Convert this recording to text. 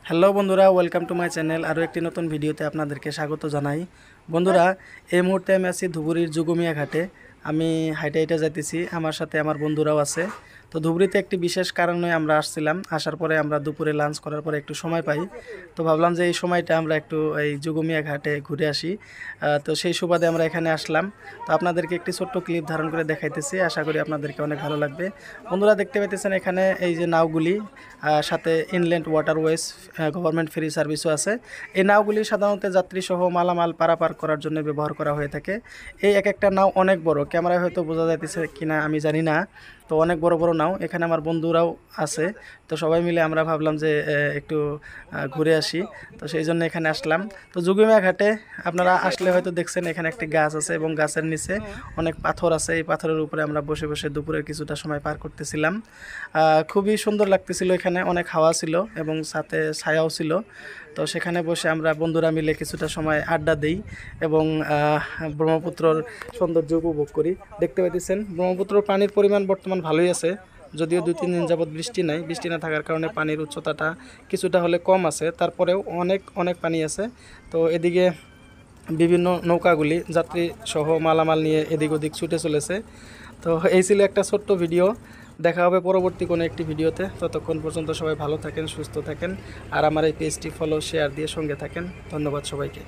Hello বন্ধুরা, welcome to my channel. আরও একটি নতুন ভিডিওতে আপনাদেরকে স্বাগত জানাই। বন্ধুরা, এই মুহূর্তে আমি আছি ধুবুরীর যুগমিয়া ঘাটে। আমি হাইটে হাইটে যাইতেছি, আমার সাথে আমার বন্ধুরাও আছে। তো ধুবুরীতে একটি বিশেষ কারণে আমরা আসছিলাম। আসার পরে আমরা দুপুরে লাঞ্চ করার পরে একটু সময় পাই, তো ভাবলাম যে এই সময়টা আমরা একটু এই যুগমিয়া ঘাটে ঘুরে আসি। তো সেই সুবাদে আমরা এখানে আসলাম। তো আপনাদেরকে একটি ছোট্ট ক্লিপ ধারণ করে দেখাইতেছি, আশা করি আপনাদেরকে অনেক ভালো লাগবে। বন্ধুরা, দেখতে পাইতেছেন এখানে এই যে নাওগুলি, সাথে ইনল্যান্ড ওয়াটারওয়েজ গভর্নমেন্ট ফেরি সার্ভিসও আছে। এই নাওগুলি সাধারণত যাত্রীসহ মালামাল পারাপার করার জন্য ব্যবহার করা হয়ে থাকে। এই এক একটা নাও অনেক বড়, ক্যামেরায় হয়তো বোঝা যাইতেছে কিনা আমি জানি না। তো অনেক বড় বড় নাও, এখানে আমার বন্ধুরাও আছে। তো সবাই মিলে আমরা ভাবলাম যে একটু ঘুরে আসি, তো সেই জন্য এখানে আসলাম। তো যুগমিয়া ঘাটে আপনারা আসলে হয়তো দেখছেন এখানে একটি গাছ আছে এবং গাছের নিচে অনেক পাথর আছে। এই পাথরের উপরে আমরা বসে বসে দুপুরের কিছুটা সময় পার করতেছিলাম। খুবই সুন্দর লাগতেছিল, এখানে অনেক হাওয়া ছিল এবং সাথে ছায়াও ছিল। তো সেখানে বসে আমরা বন্ধুরা মিলে কিছুটা সময় আড্ডা দিই এবং ব্রহ্মপুত্রর সৌন্দর্য উপভোগ করি। দেখতে পাইতেছেন ব্রহ্মপুত্রর পানির পরিমাণ বর্তমান ভালোই আছে, যদিও 2-3 দিন যাবৎ বৃষ্টি নাই। বৃষ্টি না থাকার কারণে পানির উচ্চতাটা কিছুটা হলে কম আছে, তারপরেও অনেক অনেক পানি আছে। তো এদিকে বিভিন্ন নৌকাগুলি যাত্রী সহ মালামাল নিয়ে এদিক ওদিক ছুটে চলেছে। তো এই ছিল একটা ছোট্ট ভিডিও। দেখা হবে পরবর্তী কোনো একটি ভিডিওতে। ততক্ষণ পর্যন্ত সবাই ভালো থাকেন, সুস্থ থাকেন, আর আমার এই পেজটি ফলো শেয়ার দিয়ে সঙ্গে থাকেন। ধন্যবাদ সবাইকে।